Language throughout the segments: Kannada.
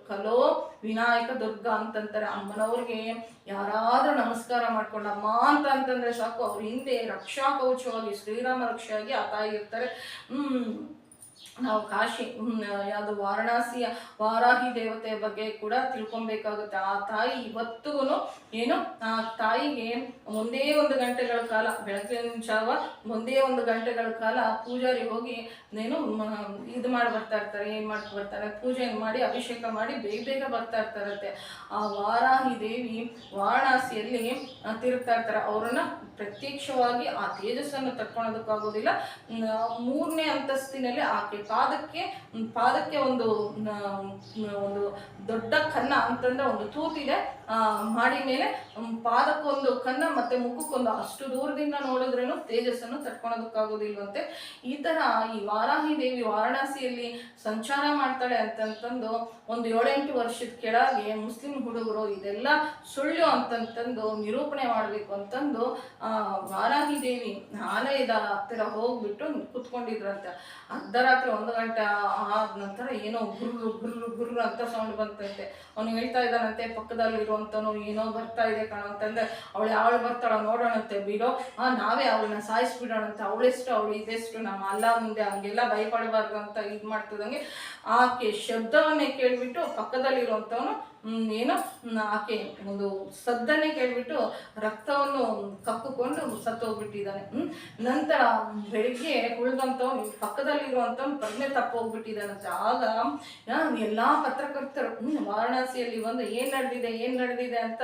ಕಲೋ ವಿನಾಯಕ ದುರ್ಗಾ ಅಂತಂತಾರೆ. ಅಮ್ಮನವ್ರಿಗೆ ಯಾರಾದ್ರೂ ನಮಸ್ಕಾರ ಮಾಡ್ಕೊಂಡು ಅಮ್ಮ ಅಂತಂದ್ರೆ ಸಾಕು, ಅವ್ರ ಹಿಂದೆ ರಕ್ಷಾ ಕವಚವಾಗಿ ಶ್ರೀರಾಮ ರಕ್ಷೆಯಾಗಿ ಆ ತಾಯಿ ಇರ್ತಾರೆ. ನಾವು ಕಾಶಿ ಯಾವುದು ವಾರಣಾಸಿಯ ವಾರಾಹಿ ದೇವತೆಯ ಬಗ್ಗೆ ಕೂಡ ತಿಳ್ಕೊಬೇಕಾಗುತ್ತೆ. ಆ ತಾಯಿ ಇವತ್ತಿಗೂ ಏನು, ಆ ತಾಯಿಗೆ ಒಂದೇ 1 ಗಂಟೆಗಳ ಕಾಲ, ಬೆಳಗಿನ ಜಾವ ಒಂದೇ 1 ಗಂಟೆಗಳ ಕಾಲ ಪೂಜಾರಿ ಹೋಗಿ ಏನು ಇದು ಮಾಡಿ ಬರ್ತಾ ಇರ್ತಾರೆ. ಏನು ಮಾಡ್ತಾ ಬರ್ತಾರೆ, ಪೂಜೆ ಮಾಡಿ ಅಭಿಷೇಕ ಮಾಡಿ ಬೇಗ ಬೇಗ ಬರ್ತಾ ಇರ್ತಾರತ್ತೆ. ಆ ವಾರಾಹಿ ದೇವಿ ವಾರಣಾಸಿಯಲ್ಲಿ ತಿರುಗ್ತಾ ಇರ್ತಾರೆ. ಅವರನ್ನ ಪ್ರತ್ಯಕ್ಷವಾಗಿ ಆ ತೇಜಸ್ಸನ್ನು ತಕ್ಕೊಳ್ಳೋದಕ್ಕಾಗೋದಿಲ್ಲ. 3ನೇ ಅಂತಸ್ತಿನಲ್ಲಿ ಆಕೆ ಪಾದಕ್ಕೆ ಒಂದು ದೊಡ್ಡ ಕನ್ನ ಅಂತಂದ್ರೆ ಒಂದು ತೂತಿದೆ ಮಾಡಿ ಮೇಲೆ, ಪಾದಕ್ಕೊಂದು ಕನ್ನ ಮತ್ತೆ ಮುಖಕ್ಕೊಂದು, ಅಷ್ಟು ದೂರದಿಂದ ನೋಡಿದ್ರೇನು ತೇಜಸ್ಸನ್ನು ತಡ್ಕೊಳೋದಕ್ಕಾಗೋದಿಲ್ವಂತೆ. ಈ ತರ ಈ ವಾರಾಹಿ ದೇವಿ ವಾರಣಾಸಿಯಲ್ಲಿ ಸಂಚಾರ ಮಾಡ್ತಾಳೆ ಅಂತಂತಂದು ಒಂದು 7-8 ವರ್ಷದ ಕೆಳಗೆ ಮುಸ್ಲಿಂ ಹುಡುಗರು ಇದೆಲ್ಲ ಸುಳ್ಳು ಅಂತಂತಂದು ನಿರೂಪಣೆ ಮಾಡಬೇಕು ಅಂತಂದು ವಾರಾಹಿ ದೇವಿ ಆಲಯದ ಹತ್ತಿರ ಹೋಗ್ಬಿಟ್ಟು ಕುತ್ಕೊಂಡಿದ್ರಂತೆ. ಅರ್ಧರಾತ್ರಿ 1 ಗಂಟೆ ಆದ ನಂತರ ಏನೋ ಗುರ್ರು ಅಂತ ಸೌಂಡ್ ಬಂತಂತೆ. ಅವನು ಹೇಳ್ತಾ ಇದ್ದಾನಂತೆ ಪಕ್ಕದಲ್ಲಿ ಇರುವಂತನು ಏನೋ ಬರ್ತಾ ಇದೆ ಕಾಣಂತಂದ್ರೆ, ಅವಳು ಬರ್ತಾಳ ನೋಡೋಣಂತೆ, ಬಿಡೋ ನಾವೇ ಅವಳನ್ನ ಸಾಯಿಸ್ಬಿಡೋಣಂತೆ, ಅವಳೆಷ್ಟು ಅವಳು ಇದೆಷ್ಟು, ನಮ್ಮ ಅಲ್ಲ ಮುಂದೆ ಹಂಗೆಲ್ಲ ಭಯಪಡಬಾರ್ದು ಅಂತ ಇದು ಮಾಡ್ತಿದಂಗೆ ಆಕೆ ಶಬ್ದವನ್ನೇ ಕೇಳ್ಬಿಟ್ಟು ಪಕ್ಕದಲ್ಲಿರುವಂಥವನು ಏನೋ ಆಕೆ ಒಂದು ಸದ್ದನ್ನೇ ಕೇಳ್ಬಿಟ್ಟು ರಕ್ತವನ್ನು ಕಕ್ಕಿಕೊಂಡು ಸತ್ತೋಗ್ಬಿಟ್ಟಿದ್ದಾನೆ. ನಂತರ ಬೆಳಿಗ್ಗೆ ಉಳಿದಂಥವ್ನು ಪಕ್ಕದಲ್ಲಿರುವಂಥವ್ನು ಪ್ರಜ್ಞೆ ತಪ್ಪೋಗ್ಬಿಟ್ಟಿದ್ದಾನಂತೆ. ಆಗ ಎಲ್ಲಾ ಪತ್ರಕರ್ತರು ವಾರಣಾಸಿಯಲ್ಲಿ ಬಂದು ಏನ್ ನಡೆದಿದೆ ಅಂತ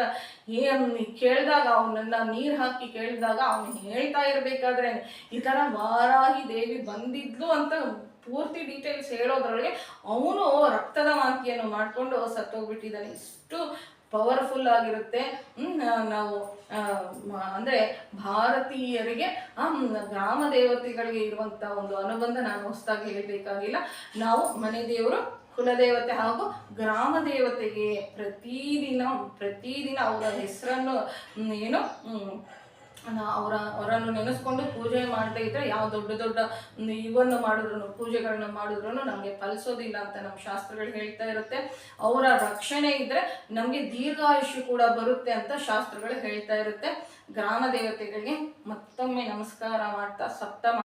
ಕೇಳಿದಾಗ, ಅವನನ್ನ ನೀರು ಹಾಕಿ ಕೇಳಿದಾಗ ಅವನು ಹೇಳ್ತಾ ಇರ್ಬೇಕಾದ್ರೆ ಈ ತರ ವಾರಾಹಿ ದೇವಿ ಬಂದಿದ್ಲು ಅಂತ ಪೂರ್ತಿ ಡೀಟೇಲ್ಸ್ ಹೇಳೋದ್ರೊಳಗೆ ಅವನು ರಕ್ತದ ವಾಂತಿಯನ್ನು ಮಾಡಿಕೊಂಡು ಸತ್ತೋಗ್ಬಿಟ್ಟಿದ್ದಾನೆ. ಇಷ್ಟು ಪವರ್ಫುಲ್ ಆಗಿರುತ್ತೆ. ನಾವು ಅಂದ್ರೆ ಭಾರತೀಯರಿಗೆ ಗ್ರಾಮ ದೇವತೆಗಳಿಗೆ ಇರುವಂತ ಒಂದು ಅನುಬಂಧ ನಾನು ಹೊಸದಾಗಿ ಹೇಳಬೇಕಾಗಿಲ್ಲ. ನಾವು ಮನೆ ದೇವರು, ಕುಲದೇವತೆ ಹಾಗೂ ಗ್ರಾಮ ದೇವತೆಗೆ ಪ್ರತಿದಿನ ಅವರ ಹೆಸರನ್ನು ಏನು ಅವರನ್ನು ನೆನೆಸ್ಕೊಂಡು ಪೂಜೆ ಮಾಡದೇ ಇದ್ರೆ ಯಾವ ದೊಡ್ಡ ಇವನ್ನು ಮಾಡಿದ್ರು, ಪೂಜೆಗಳನ್ನ ಮಾಡಿದ್ರು ನಮಗೆ ಫಲಿಸೋದಿಲ್ಲ ಅಂತ ನಮ್ಮ ಶಾಸ್ತ್ರಗಳು ಹೇಳ್ತಾ ಇರುತ್ತೆ. ಅವರ ರಕ್ಷಣೆ ಇದ್ರೆ ನಮಗೆ ದೀರ್ಘಾಯುಷ್ಯ ಕೂಡ ಬರುತ್ತೆ ಅಂತ ಶಾಸ್ತ್ರಗಳು ಹೇಳ್ತಾ ಇರುತ್ತೆ. ಗ್ರಾಮ ದೇವತೆಗಳಿಗೆ ಮತ್ತೊಮ್ಮೆ ನಮಸ್ಕಾರ ಮಾಡ್ತಾ ಸಪ್ತ